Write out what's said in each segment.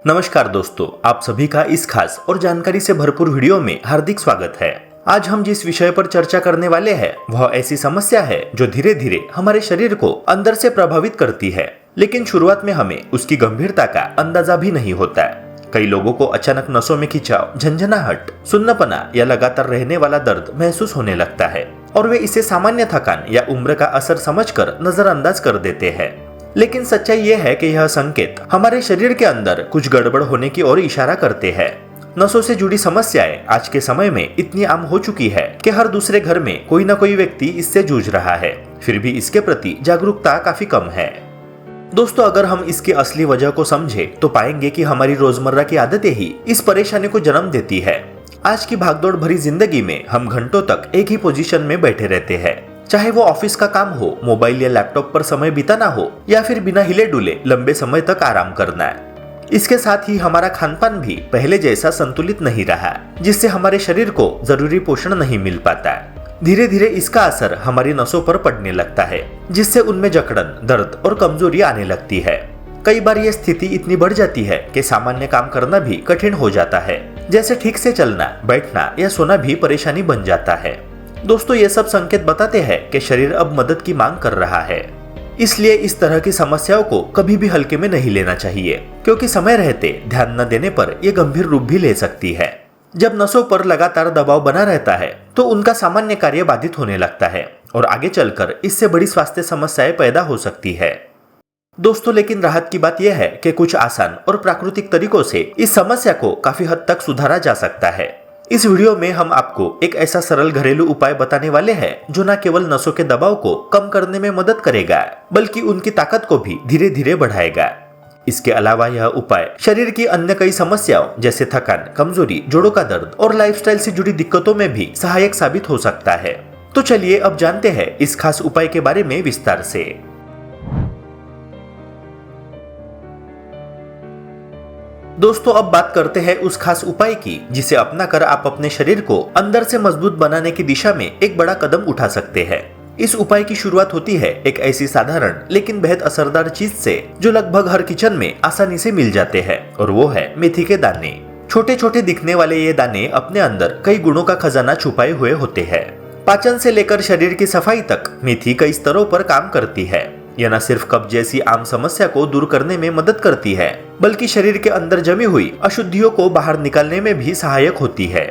नमस्कार दोस्तों, आप सभी का इस खास और जानकारी से भरपूर वीडियो में हार्दिक स्वागत है। आज हम जिस विषय पर चर्चा करने वाले हैं वह ऐसी समस्या है जो धीरे धीरे हमारे शरीर को अंदर से प्रभावित करती है, लेकिन शुरुआत में हमें उसकी गंभीरता का अंदाजा भी नहीं होता है। कई लोगों को अचानक नसों में खिंचाव, झंझनाहट, सुन्नपना या लगातार रहने वाला दर्द महसूस होने लगता है और वे इसे सामान्य थकान या उम्र का असर समझकर नजरअंदाज कर देते हैं। लेकिन सच्चाई यह है कि यह संकेत हमारे शरीर के अंदर कुछ गड़बड़ होने की ओर इशारा करते हैं। नसों से जुड़ी समस्याएं आज के समय में इतनी आम हो चुकी है कि हर दूसरे घर में कोई न कोई व्यक्ति इससे जूझ रहा है, फिर भी इसके प्रति जागरूकता काफी कम है। दोस्तों, अगर हम इसकी असली वजह को समझे तो पाएंगे कि हमारी रोजमर्रा की आदतें ही इस परेशानी को जन्म देती है। आज की भागदौड़ भरी जिंदगी में हम घंटों तक एक ही पोजीशन में बैठे रहते हैं, चाहे वो ऑफिस का काम हो, मोबाइल या लैपटॉप पर समय बिताना हो या फिर बिना हिले डुले लंबे समय तक आराम करना है। इसके साथ ही हमारा खानपान भी पहले जैसा संतुलित नहीं रहा, जिससे हमारे शरीर को जरूरी पोषण नहीं मिल पाता है। धीरे धीरे इसका असर हमारी नसों पर पड़ने लगता है, जिससे उनमें जकड़न, दर्द और कमजोरी आने लगती है। कई बार यह स्थिति इतनी बढ़ जाती है कि सामान्य काम करना भी कठिन हो जाता है, जैसे ठीक से चलना, बैठना या सोना भी परेशानी बन जाता है। दोस्तों, ये सब संकेत बताते हैं कि शरीर अब मदद की मांग कर रहा है। इसलिए इस तरह की समस्याओं को कभी भी हल्के में नहीं लेना चाहिए, क्योंकि समय रहते ध्यान न देने पर यह गंभीर रूप भी ले सकती है। जब नसों पर लगातार दबाव बना रहता है तो उनका सामान्य कार्य बाधित होने लगता है और आगे चलकर इससे बड़ी स्वास्थ्य समस्याएं पैदा हो सकती है। दोस्तों, लेकिन राहत की बात यह है कि कुछ आसान और प्राकृतिक तरीकों से इस समस्या को काफी हद तक सुधारा जा सकता है। इस वीडियो में हम आपको एक ऐसा सरल घरेलू उपाय बताने वाले हैं जो न केवल नसों के दबाव को कम करने में मदद करेगा, बल्कि उनकी ताकत को भी धीरे धीरे बढ़ाएगा। इसके अलावा यह उपाय शरीर की अन्य कई समस्याओं जैसे थकान, कमजोरी, जोड़ों का दर्द और लाइफस्टाइल से जुड़ी दिक्कतों में भी सहायक साबित हो सकता है। तो चलिए अब जानते हैं इस खास उपाय के बारे में विस्तार से। दोस्तों, अब बात करते हैं उस खास उपाय की जिसे अपनाकर आप अपने शरीर को अंदर से मजबूत बनाने की दिशा में एक बड़ा कदम उठा सकते हैं। इस उपाय की शुरुआत होती है एक ऐसी साधारण लेकिन बेहद असरदार चीज से जो लगभग हर किचन में आसानी से मिल जाते हैं, और वो है मेथी के दाने। छोटे छोटे दिखने वाले ये दाने अपने अंदर कई गुणों का खजाना छुपाए हुए होते हैं। पाचन से लेकर शरीर की सफाई तक मेथी कई स्तरों पर काम करती है। यह न सिर्फ कब्ज जैसी आम समस्या को दूर करने में मदद करती है, बल्कि शरीर के अंदर जमी हुई अशुद्धियों को बाहर निकालने में भी सहायक होती है।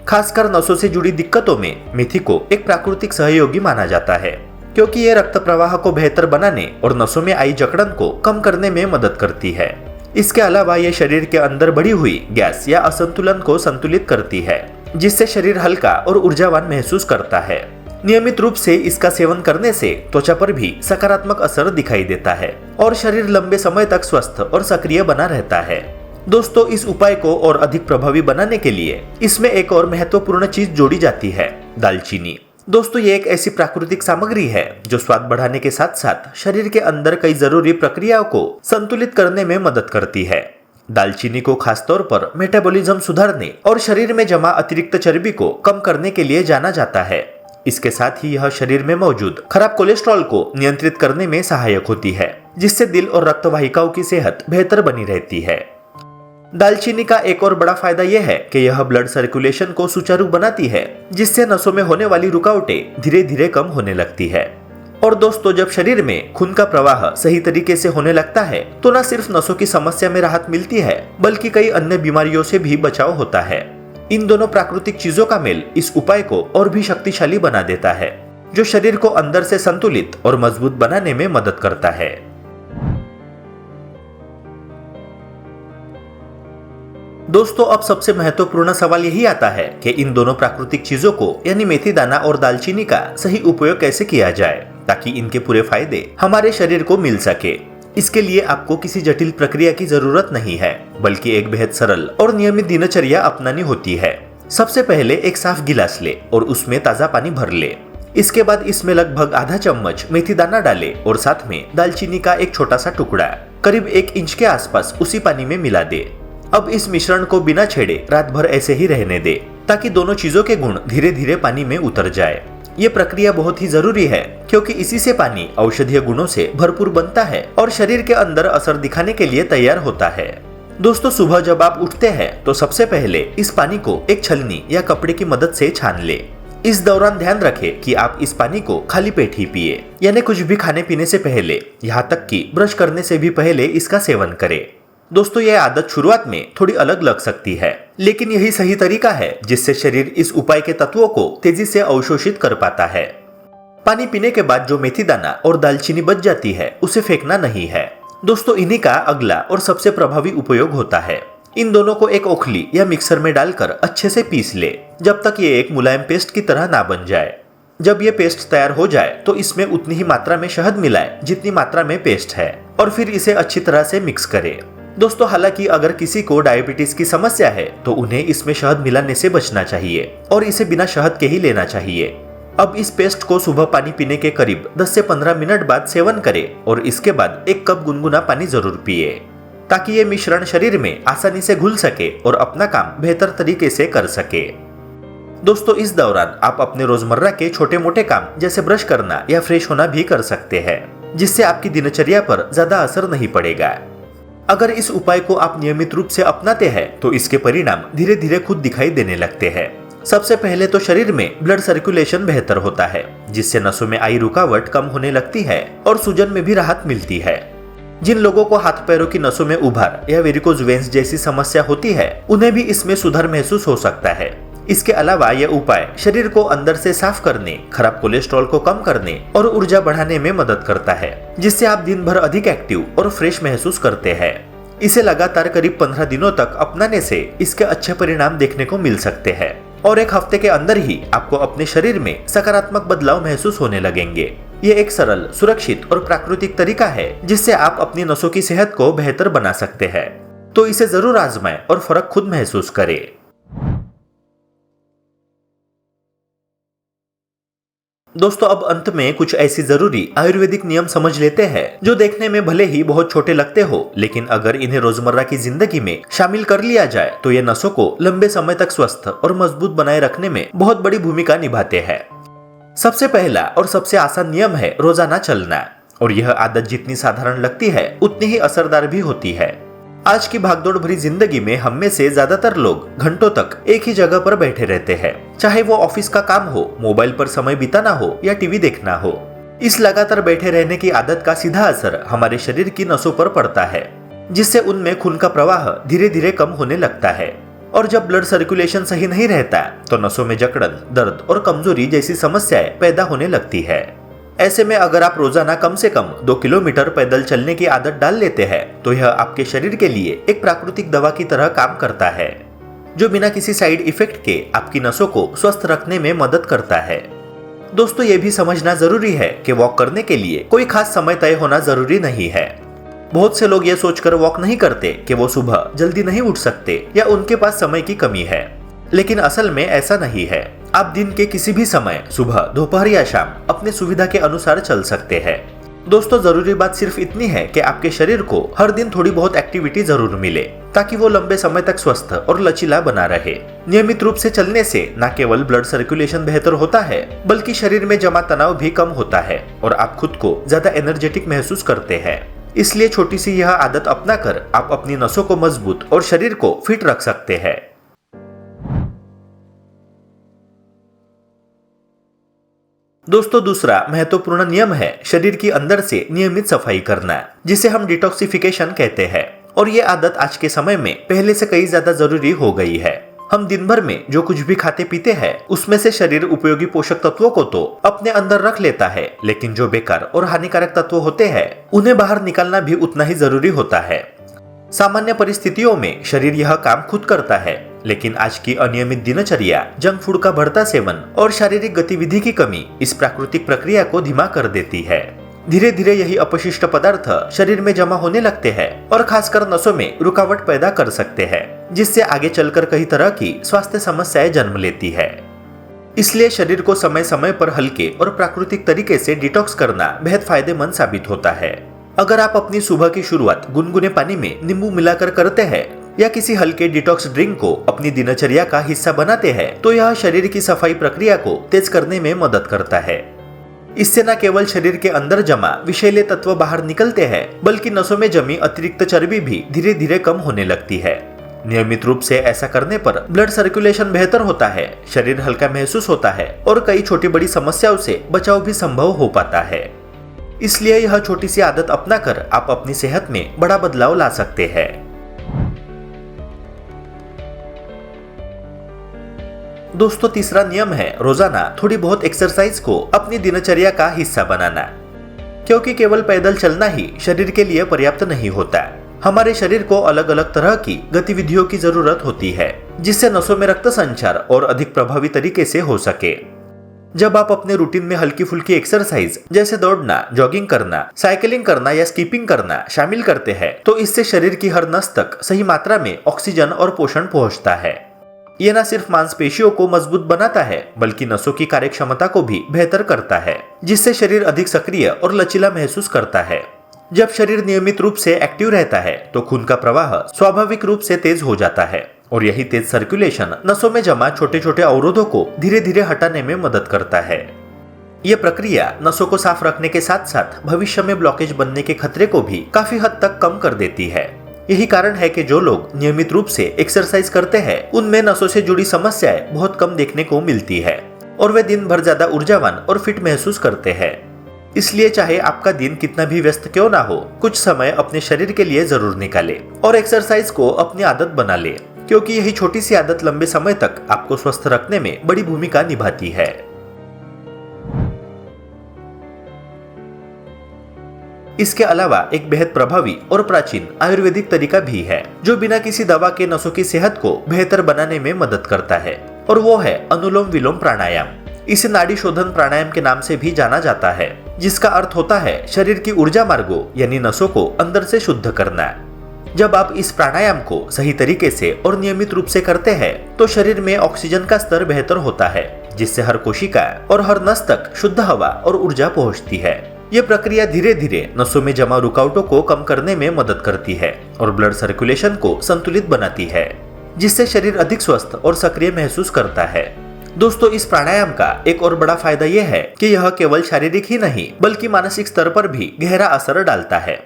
खासकर नसों से जुड़ी दिक्कतों में मेथी को एक प्राकृतिक सहयोगी माना जाता है, क्योंकि यह रक्त प्रवाह को बेहतर बनाने और नसों में आई जकड़न को कम करने में मदद करती है। इसके अलावा यह शरीर के अंदर बढ़ी हुई गैस या असंतुलन को संतुलित करती है, जिससे शरीर हल्का और ऊर्जावान महसूस करता है। नियमित रूप से इसका सेवन करने से त्वचा पर भी सकारात्मक असर दिखाई देता है और शरीर लंबे समय तक स्वस्थ और सक्रिय बना रहता है। दोस्तों, इस उपाय को और अधिक प्रभावी बनाने के लिए इसमें एक और महत्वपूर्ण चीज जोड़ी जाती है, दालचीनी। दोस्तों, ये एक ऐसी प्राकृतिक सामग्री है जो स्वाद बढ़ाने के साथ साथ शरीर के अंदर कई जरूरी प्रक्रियाओं को संतुलित करने में मदद करती है। दालचीनी को खासतौर पर मेटाबॉलिज्म सुधारने और शरीर में जमा अतिरिक्त चर्बी को कम करने के लिए जाना जाता है। इसके साथ ही यह शरीर में मौजूद खराब कोलेस्ट्रॉल को नियंत्रित करने में सहायक होती है, जिससे दिल और रक्त वाहिकाओं की सेहत बेहतर बनी रहती है। दालचीनी का एक और बड़ा फायदा यह है कि यह ब्लड सर्कुलेशन को सुचारू बनाती है, जिससे नसों में होने वाली रुकावटें धीरे धीरे कम होने लगती है। और दोस्तों, जब शरीर में खून का प्रवाह सही तरीके से होने लगता है तो न सिर्फ नसों की समस्या में राहत मिलती है, बल्कि कई अन्य बीमारियों से भी बचाव होता है। इन दोनों प्राकृतिक चीजों का मेल इस उपाय को और भी शक्तिशाली बना देता है, जो शरीर को अंदर से संतुलित और मजबूत बनाने में मदद करता है। दोस्तों, अब सबसे महत्वपूर्ण सवाल यही आता है कि इन दोनों प्राकृतिक चीजों को यानी मेथी दाना और दालचीनी का सही उपयोग कैसे किया जाए ताकि इनके पूरे फायदे हमारे शरीर को मिल सके। इसके लिए आपको किसी जटिल प्रक्रिया की जरूरत नहीं है, बल्कि एक बेहद सरल और नियमित दिनचर्या अपनानी होती है। सबसे पहले एक साफ गिलास ले और उसमें ताजा पानी भर ले। इसके बाद इसमें लगभग आधा चम्मच मेथी दाना डाले और साथ में दालचीनी का एक छोटा सा टुकड़ा करीब 1 इंच के आसपास उसी पानी में मिला दे। अब इस मिश्रण को बिना छेड़े रात भर ऐसे ही रहने दे, ताकि दोनों चीजों के गुण धीरे धीरे पानी में उतर जाए। ये प्रक्रिया बहुत ही जरूरी है, क्योंकि इसी से पानी औषधीय गुणों से भरपूर बनता है और शरीर के अंदर असर दिखाने के लिए तैयार होता है। दोस्तों सुबह जब आप उठते हैं तो सबसे पहले इस पानी को एक छलनी या कपड़े की मदद से छान ले। इस दौरान ध्यान रखें कि आप इस पानी को खाली पेट ही पिए, यानी कुछ भी खाने पीने से पहले, यहाँ तक कि ब्रश करने से भी पहले इसका सेवन करें। दोस्तों यह आदत शुरुआत में थोड़ी अलग लग सकती है, लेकिन यही सही तरीका है जिससे शरीर इस उपाय के तत्वों को तेजी से अवशोषित कर पाता है। पानी पीने के बाद जो मेथी दाना और दालचीनी बच जाती है उसे फेंकना नहीं है। दोस्तों इन्हीं का अगला और सबसे प्रभावी उपयोग होता है। इन दोनों को एक ओखली या मिक्सर में डालकर अच्छे से पीस ले, जब तक ये एक मुलायम पेस्ट की तरह ना बन जाए। जब ये पेस्ट तैयार हो जाए तो इसमें उतनी ही मात्रा में शहद मिलाएं जितनी मात्रा में पेस्ट है, और फिर इसे अच्छी तरह से मिक्स करें। दोस्तों हालांकि अगर किसी को डायबिटीज की समस्या है तो उन्हें इसमें शहद मिलाने से बचना चाहिए और इसे बिना शहद के ही लेना चाहिए। अब इस पेस्ट को सुबह पानी पीने के करीब 10 से 15 मिनट बाद सेवन करें और इसके बाद 1 कप गुनगुना पानी जरूर पिए, ताकि ये मिश्रण शरीर में आसानी से घुल सके और अपना काम बेहतर तरीके से कर सके। दोस्तों इस दौरान आप अपने रोजमर्रा के छोटे मोटे काम जैसे ब्रश करना या फ्रेश होना भी कर सकते हैं, जिससे आपकी दिनचर्या पर ज्यादा असर नहीं पड़ेगा। अगर इस उपाय को आप नियमित रूप से अपनाते हैं तो इसके परिणाम धीरे धीरे खुद दिखाई देने लगते हैं। सबसे पहले तो शरीर में ब्लड सर्कुलेशन बेहतर होता है, जिससे नसों में आई रुकावट कम होने लगती है और सूजन में भी राहत मिलती है। जिन लोगों को हाथ पैरों की नसों में उभार या वेरिकोज वेन्स जैसी समस्या होती है उन्हें भी इसमें सुधार महसूस हो सकता है। इसके अलावा यह उपाय शरीर को अंदर से साफ करने, खराब कोलेस्ट्रॉल को कम करने और ऊर्जा बढ़ाने में मदद करता है, जिससे आप दिन भर अधिक एक्टिव और फ्रेश महसूस करते हैं। इसे लगातार करीब 15 दिनों तक अपनाने से इसके अच्छे परिणाम देखने को मिल सकते हैं और 1 हफ्ते के अंदर ही आपको अपने शरीर में सकारात्मक बदलाव महसूस होने लगेंगे। ये एक सरल, सुरक्षित और प्राकृतिक तरीका है जिससे आप अपनी नसों की सेहत को बेहतर बना सकते हैं। तो इसे जरूर आजमाएं और फर्क खुद महसूस करें। दोस्तों अब अंत में कुछ ऐसी जरूरी आयुर्वेदिक नियम समझ लेते हैं जो देखने में भले ही बहुत छोटे लगते हो, लेकिन अगर इन्हें रोजमर्रा की जिंदगी में शामिल कर लिया जाए तो ये नसों को लंबे समय तक स्वस्थ और मजबूत बनाए रखने में बहुत बड़ी भूमिका निभाते हैं। सबसे पहला और सबसे आसान नियम है रोजाना चलना, और यह आदत जितनी साधारण लगती है उतनी ही असरदार भी होती है। आज की भागदौड़ भरी जिंदगी में हम में से ज्यादातर लोग घंटों तक एक ही जगह पर बैठे रहते हैं, चाहे वो ऑफिस का काम हो, मोबाइल पर समय बिताना हो या टीवी देखना हो। इस लगातार बैठे रहने की आदत का सीधा असर हमारे शरीर की नसों पर पड़ता है, जिससे उनमें खून का प्रवाह धीरे धीरे कम होने लगता है। और जब ब्लड सर्कुलेशन सही नहीं रहता तो नसों में जकड़न, दर्द और कमजोरी जैसी समस्याएं पैदा होने लगती है। ऐसे में अगर आप रोजाना कम से कम 2 किलोमीटर पैदल चलने की आदत डाल लेते हैं तो यह आपके शरीर के लिए एक प्राकृतिक दवा की तरह काम करता है, जो बिना किसी साइड इफेक्ट के आपकी नसों को स्वस्थ रखने में मदद करता है। दोस्तों ये भी समझना जरूरी है कि वॉक करने के लिए कोई खास समय तय होना जरूरी नहीं है। बहुत से लोग ये सोचकर वॉक नहीं करते कि वो सुबह जल्दी नहीं उठ सकते या उनके पास समय की कमी है, लेकिन असल में ऐसा नहीं है। आप दिन के किसी भी समय, सुबह, दोपहर या शाम, अपनी सुविधा के अनुसार चल सकते हैं। दोस्तों जरूरी बात सिर्फ इतनी है कि आपके शरीर को हर दिन थोड़ी बहुत एक्टिविटी जरूर मिले, ताकि वो लंबे समय तक स्वस्थ और लचीला बना रहे। नियमित रूप से चलने से न केवल ब्लड सर्कुलेशन बेहतर होता है, बल्कि शरीर में जमा तनाव भी कम होता है और आप खुद को ज्यादा एनर्जेटिक महसूस करते हैं। इसलिए छोटी सी यह आदत अपनाकर आप अपनी नसों को मजबूत और शरीर को फिट रख सकते हैं। दोस्तों दूसरा महत्वपूर्ण नियम है शरीर की अंदर से नियमित सफाई करना, जिसे हम डिटॉक्सिफिकेशन कहते हैं। और ये आदत आज के समय में पहले से कई ज्यादा जरूरी हो गई है। हम दिन भर में जो कुछ भी खाते पीते हैं उसमें से शरीर उपयोगी पोषक तत्वों को तो अपने अंदर रख लेता है, लेकिन जो बेकार और हानिकारक तत्व होते हैं उन्हें बाहर निकालना भी उतना ही जरूरी होता है। सामान्य परिस्थितियों में शरीर यह काम खुद करता है, लेकिन आज की अनियमित दिनचर्या, जंक फूड का बढ़ता सेवन और शारीरिक गतिविधि की कमी इस प्राकृतिक प्रक्रिया को धीमा कर देती है। धीरे धीरे यही अपशिष्ट पदार्थ शरीर में जमा होने लगते हैं और खासकर नसों में रुकावट पैदा कर सकते हैं, जिससे आगे चलकर कई तरह की स्वास्थ्य समस्याएं जन्म लेती है। इसलिए शरीर को समय समय पर हल्के और प्राकृतिक तरीके से डिटॉक्स करना बेहद फायदेमंद साबित होता है। अगर आप अपनी सुबह की शुरुआत गुनगुने पानी में नींबू मिलाकर करते हैं या किसी हल्के डिटॉक्स ड्रिंक को अपनी दिनचर्या का हिस्सा बनाते हैं तो यह शरीर की सफाई प्रक्रिया को तेज करने में मदद करता है। इससे न केवल शरीर के अंदर जमा विषैले तत्व बाहर निकलते हैं, बल्कि नसों में जमी अतिरिक्त चर्बी भी धीरे धीरे कम होने लगती है। नियमित रूप से ऐसा करने पर ब्लड सर्कुलेशन बेहतर होता है, शरीर हल्का महसूस होता है और कई छोटी बड़ी समस्याओं से बचाव भी संभव हो पाता है। इसलिए यह छोटी सी आदत अपनाकर आप अपनी सेहत में बड़ा बदलाव ला सकते हैं। दोस्तों, तीसरा नियम है रोजाना थोड़ी बहुत एक्सरसाइज को अपनी दिनचर्या का हिस्सा बनाना, क्योंकि केवल पैदल चलना ही शरीर के लिए पर्याप्त नहीं होता। हमारे शरीर को अलग अलग तरह की गतिविधियों की जरूरत होती है, जिससे नसों में रक्त संचार और अधिक प्रभावी तरीके से हो सके। जब आप अपने रूटीन में हल्की फुल्की एक्सरसाइज जैसे दौड़ना, जॉगिंग करना, साइकिलिंग करना या स्कीपिंग करना शामिल करते हैं, तो इससे शरीर की हर नस तक सही मात्रा में ऑक्सीजन और पोषण पहुंचता है। यह न सिर्फ मांसपेशियों को मजबूत बनाता है, बल्कि नसों की कार्यक्षमता को भी बेहतर करता है, जिससे शरीर अधिक सक्रिय और लचीला महसूस करता है। जब शरीर नियमित रूप से एक्टिव रहता है, तो खून का प्रवाह स्वाभाविक रूप से तेज हो जाता है और यही तेज सर्कुलेशन नसों में जमा छोटे छोटे अवरोधों को धीरे धीरे हटाने में मदद करता है। यह प्रक्रिया नसों को साफ रखने के साथ साथ भविष्य में ब्लॉकेज बनने के खतरे को भी काफी हद तक कम कर देती है। यही कारण है कि जो लोग नियमित रूप से एक्सरसाइज करते हैं, उनमें नसों से जुड़ी समस्याएं बहुत कम देखने को मिलती है और वे दिन भर ज्यादा ऊर्जावान और फिट महसूस करते हैं। इसलिए चाहे आपका दिन कितना भी व्यस्त क्यों ना हो, कुछ समय अपने शरीर के लिए जरूर निकाले और एक्सरसाइज को अपनी आदत बना ले, क्योंकि यही छोटी सी आदत लंबे समय तक आपको स्वस्थ रखने में बड़ी भूमिका निभाती है। इसके अलावा एक बेहद प्रभावी और प्राचीन आयुर्वेदिक तरीका भी है, जो बिना किसी दवा के नसों की सेहत को बेहतर बनाने में मदद करता है, और वो है अनुलोम विलोम प्राणायाम। इसे नाड़ी शोधन प्राणायाम के नाम से भी जाना जाता है, जिसका अर्थ होता है शरीर की ऊर्जा मार्गों यानी नसों को अंदर से शुद्ध करना। जब आप इस प्राणायाम को सही तरीके से और नियमित रूप से करते हैं, तो शरीर में ऑक्सीजन का स्तर बेहतर होता है, जिससे हर कोशिका और हर नस तक शुद्ध हवा और ऊर्जा पहुंचती है। ये प्रक्रिया धीरे धीरे नसों में जमा रुकावटों को कम करने में मदद करती है और ब्लड सर्कुलेशन को संतुलित बनाती है, जिससे शरीर अधिक स्वस्थ और सक्रिय महसूस करता है। दोस्तों, इस प्राणायाम का एक और बड़ा फायदा यह है कि यह केवल शारीरिक ही नहीं, बल्कि मानसिक स्तर पर भी गहरा असर डालता है।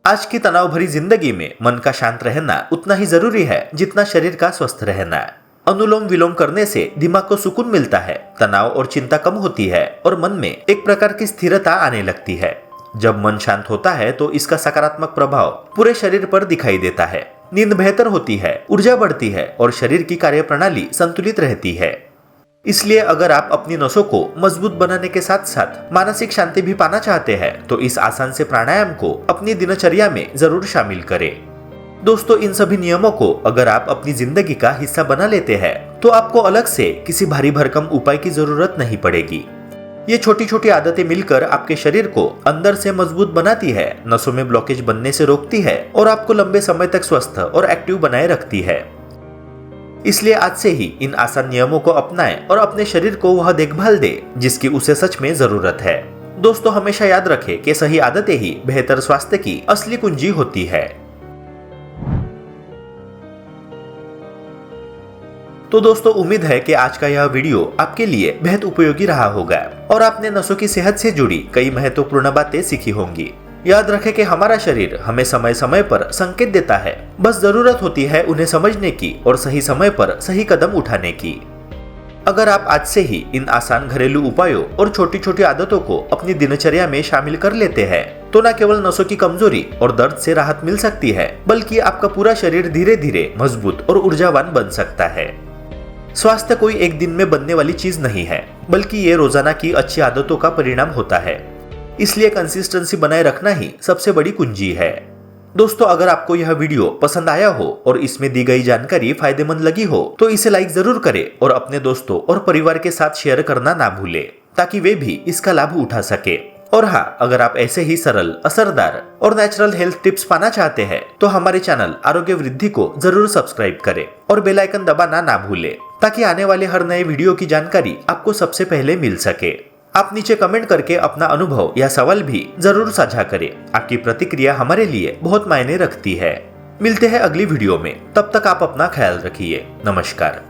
आज की तनाव भरी जिंदगी में मन का शांत रहना उतना ही जरूरी है जितना शरीर का स्वस्थ रहना। अनुलोम विलोम करने से दिमाग को सुकून मिलता है, तनाव और चिंता कम होती है और मन में एक प्रकार की स्थिरता आने लगती है। जब मन शांत होता है, तो इसका सकारात्मक प्रभाव पूरे शरीर पर दिखाई देता है। नींद बेहतर होती है, ऊर्जा बढ़ती है और शरीर की कार्यप्रणाली संतुलित रहती है। इसलिए अगर आप अपनी नसों को मजबूत बनाने के साथ साथ मानसिक शांति भी पाना चाहते हैं, तो इस आसान से प्राणायाम को अपनी दिनचर्या में जरूर शामिल करें। दोस्तों, इन सभी नियमों को अगर आप अपनी जिंदगी का हिस्सा बना लेते हैं, तो आपको अलग से किसी भारी भरकम उपाय की जरूरत नहीं पड़ेगी। ये छोटी छोटी आदतें मिलकर आपके शरीर को अंदर से मजबूत बनाती है, नसों में ब्लॉकेज बनने से रोकती है और आपको लंबे समय तक स्वस्थ और एक्टिव बनाए रखती है। इसलिए आज से ही इन आसान नियमों को अपनाएं और अपने शरीर को वह देखभाल दे जिसकी उसे सच में जरूरत है। दोस्तों, हमेशा याद रखें कि सही आदतें ही बेहतर स्वास्थ्य की असली कुंजी होती है। तो दोस्तों, उम्मीद है कि आज का यह वीडियो आपके लिए बेहद उपयोगी रहा होगा और आपने नसों की सेहत से जुड़ी कई महत्वपूर्ण बातें सीखी होंगी। याद रखें कि हमारा शरीर हमें समय समय पर संकेत देता है, बस जरूरत होती है उन्हें समझने की और सही समय पर सही कदम उठाने की। अगर आप आज से ही इन आसान घरेलू उपायों और छोटी छोटी आदतों को अपनी दिनचर्या में शामिल कर लेते हैं, तो न केवल नसों की कमजोरी और दर्द से राहत मिल सकती है, बल्कि आपका पूरा शरीर धीरे धीरे मजबूत और ऊर्जावान बन सकता है। स्वास्थ्य कोई एक दिन में बनने वाली चीज नहीं है, बल्कि ये रोजाना की अच्छी आदतों का परिणाम होता है। इसलिए कंसिस्टेंसी बनाए रखना ही सबसे बड़ी कुंजी है। दोस्तों, अगर आपको यह वीडियो पसंद आया हो और इसमें दी गई जानकारी फायदेमंद लगी हो, तो इसे लाइक जरूर करें और अपने दोस्तों और परिवार के साथ शेयर करना ना भूलें, ताकि वे भी इसका लाभ उठा सके। और हाँ, अगर आप ऐसे ही सरल, असरदार और नेचुरल हेल्थ टिप्स पाना चाहते हैं, तो हमारे चैनल आरोग्य वृद्धि को जरूर सब्सक्राइब करें और बेल आइकन दबाना ना भूलें, ताकि आने वाले हर नए वीडियो की जानकारी आपको सबसे पहले मिल सके। आप नीचे कमेंट करके अपना अनुभव या सवाल भी जरूर साझा करें। आपकी प्रतिक्रिया हमारे लिए बहुत मायने रखती है। मिलते हैं अगली वीडियो में, तब तक आप अपना ख्याल रखिए। नमस्कार।